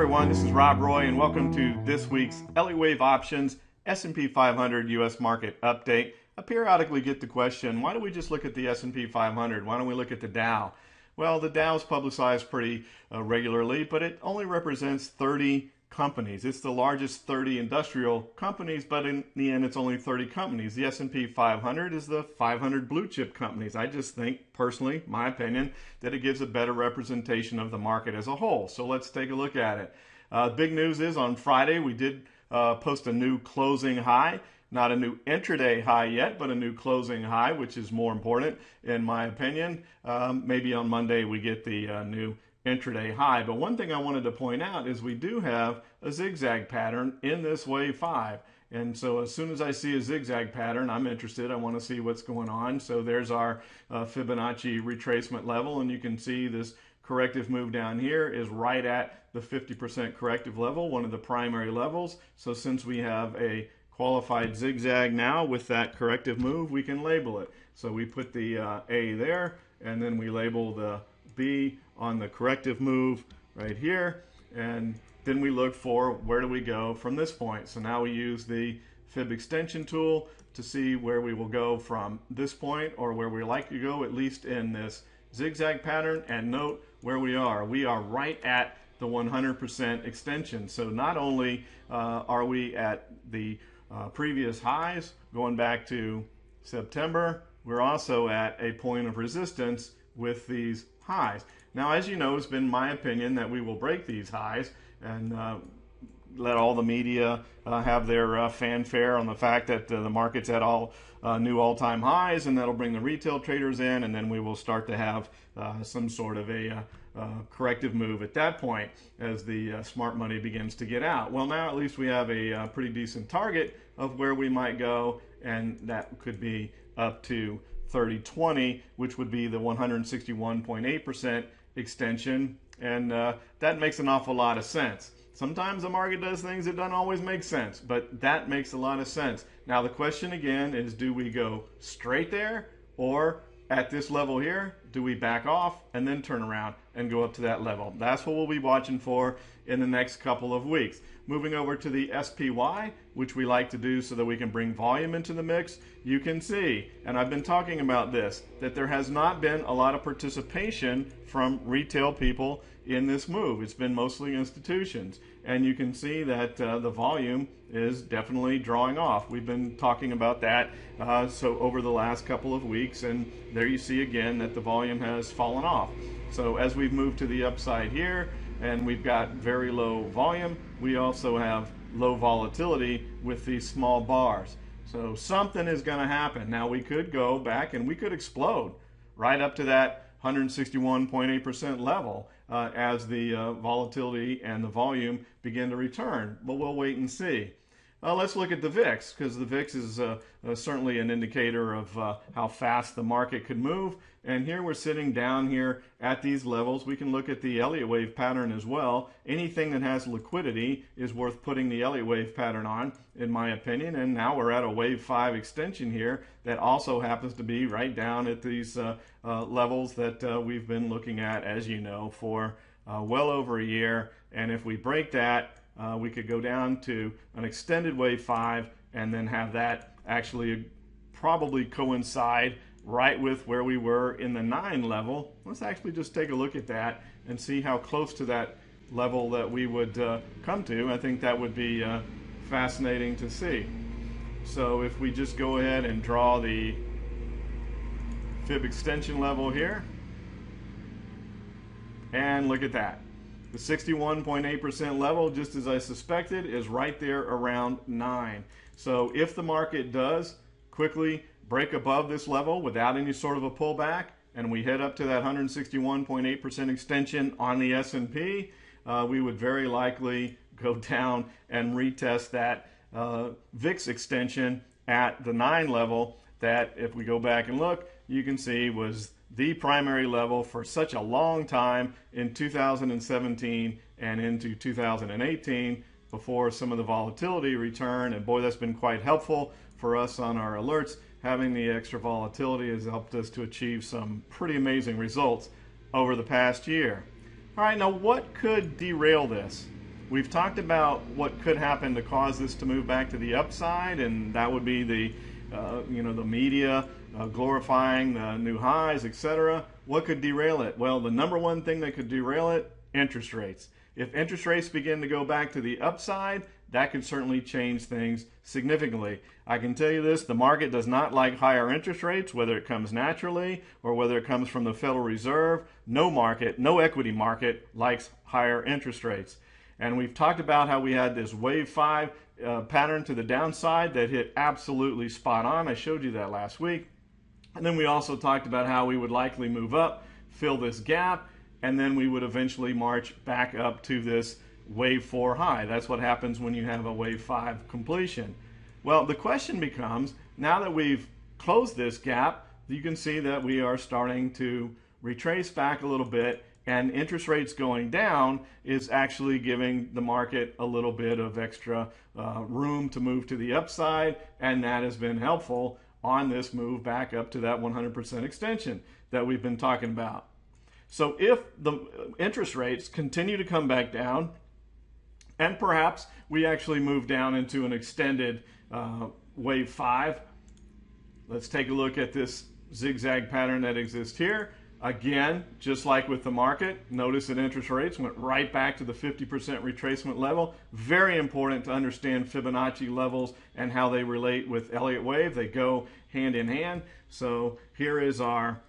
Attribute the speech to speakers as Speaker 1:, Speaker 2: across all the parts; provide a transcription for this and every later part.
Speaker 1: everyone, this is Rob Roy and welcome to this week's Elliott Wave Options S&P 500 US Market Update. I periodically get the question, why don't we just look at the S&P 500? Why don't we look at the Dow? Well, the Dow is publicized pretty regularly, but it only represents 30 companies. It's the largest 30 industrial companies, but in the end, it's only 30 companies. The S&P 500 is the 500 blue chip companies. I just think, personally, my opinion, that it gives a better representation of the market as a whole. So let's take a look at it. Big news is on Friday, we did post a new closing high. Not a new intraday high yet, but a new closing high, which is more important in my opinion. Maybe on Monday we get the new intraday high. But one thing I wanted to point out is we do have a zigzag pattern in this wave 5. And so as soon as I see a zigzag pattern, I'm interested. I want to see what's going on. So there's our Fibonacci retracement level, and you can see this corrective move down here is right at the 50% corrective level, one of the primary levels. So since we have a qualified zigzag now with that corrective move, we can label it. So we put the A there, and then we label the B on the corrective move right here, and then we look for where do we go from this point. So now we use the Fib extension tool to see where we will go from this point, or where we like to go, at least in this zigzag pattern. And note where we are. We are right at the 100% extension. So not only are we at the previous highs going back to September, we're also at a point of resistance with these highs. Now, as you know, it's been my opinion that we will break these highs and let all the media have their fanfare on the fact that the market's at all new all-time highs, and that'll bring the retail traders in, and then we will start to have some sort of a corrective move at that point as the smart money begins to get out. Well, now at least we have a pretty decent target of where we might go, and that could be up to 3020, which would be the 161.8% extension, and that makes an awful lot of sense. Sometimes the market does things that don't always make sense, but that makes a lot of sense. Now the question again is, do we go straight there, or at this level here, do we back off and then turn around and go up to that level? That's what we'll be watching for in the next couple of weeks. Moving over to the SPY, which we like to do so that we can bring volume into the mix, you can see, and I've been talking about this, that there has not been a lot of participation from retail people in this move. It's been mostly institutions. And you can see that the volume is definitely drawing off. We've been talking about that so over the last couple of weeks, and there you see again that the volume has fallen off. So as we've moved to the upside here, and we've got very low volume, we also have low volatility with these small bars. So something is going to happen. Now we could go back and we could explode right up to that 161.8% level as the volatility and the volume begin to return, but we'll wait and see. Let's look at the VIX, because the VIX is certainly an indicator of how fast the market could move. And here we're sitting down here at these levels. We can look at the Elliott Wave pattern as well. Anything that has liquidity is worth putting the Elliott Wave pattern on, in my opinion. And now we're at a wave 5 extension here that also happens to be right down at these levels that we've been looking at, as you know, for well over a year. And if we break that, we could go down to an extended wave 5 and then have that actually probably coincide right with where we were in the 9 level. Let's actually just take a look at that and see how close to that level that we would come to. I think that would be fascinating to see. So if we just go ahead and draw the Fib extension level here, and look at that. The 61.8% level, just as I suspected, is right there around 9. So if the market does quickly break above this level without any sort of a pullback, and we head up to that 161.8% extension on the S&P, we would very likely go down and retest that VIX extension at the 9 level that, if we go back and look, you can see was the primary level for such a long time in 2017 and into 2018 before some of the volatility returned. And boy, that's been quite helpful for us on our alerts. Having the extra volatility has helped us to achieve some pretty amazing results over the past year. All right, now what could derail this? We've talked about what could happen to cause this to move back to the upside, and that would be the the media glorifying the new highs, etc. What could derail it? Well, the number one thing that could derail it, interest rates. If interest rates begin to go back to the upside, that could certainly change things significantly. I can tell you this, the market does not like higher interest rates, whether it comes naturally or whether it comes from the Federal Reserve. No market, no equity market likes higher interest rates. And we've talked about how we had this wave 5 pattern to the downside that hit absolutely spot on. I showed you that last week. And then we also talked about how we would likely move up, fill this gap, and then we would eventually march back up to this wave 4 high. That's what happens when you have a wave 5 completion. Well, the question becomes, now that we've closed this gap, you can see that we are starting to retrace back a little bit, and interest rates going down is actually giving the market a little bit of extra room to move to the upside, and that has been helpful on this move back up to that 100% extension that we've been talking about. So if the interest rates continue to come back down, and perhaps we actually move down into an extended wave 5, let's take a look at this zigzag pattern that exists here. Again, just like with the market, notice that interest rates went right back to the 50% retracement level. Very important to understand Fibonacci levels and how they relate with Elliott Wave. They go hand in hand. So here is our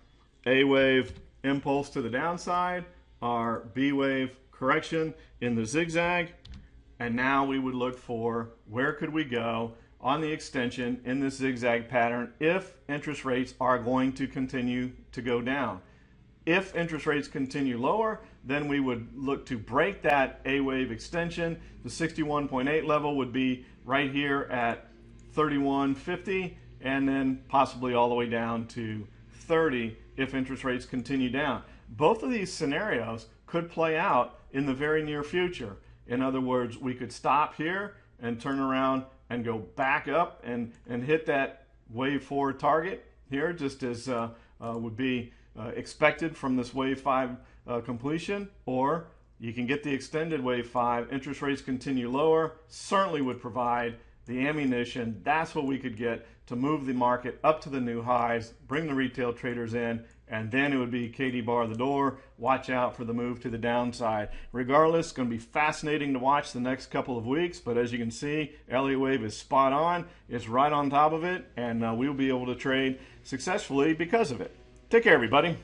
Speaker 1: A wave impulse to the downside, our B wave correction in the zigzag, and now we would look for where could we go on the extension in this zigzag pattern if interest rates are going to continue to go down. If interest rates continue lower, then we would look to break that A wave extension. The 61.8 level would be right here at 31.50, and then possibly all the way down to 30 if interest rates continue down. Both of these scenarios could play out in the very near future. In other words, we could stop here and turn around and go back up and hit that wave 4 target here, just as would be expected from this wave 5 completion, or you can get the extended wave 5, interest rates continue lower, certainly would provide the ammunition. That's what we could get to move the market up to the new highs, bring the retail traders in, and then it would be Katie bar the door, watch out for the move to the downside. Regardless, it's going to be fascinating to watch the next couple of weeks, but as you can see, Elliott Wave is spot on, it's right on top of it, and we'll be able to trade successfully because of it. Take care, everybody.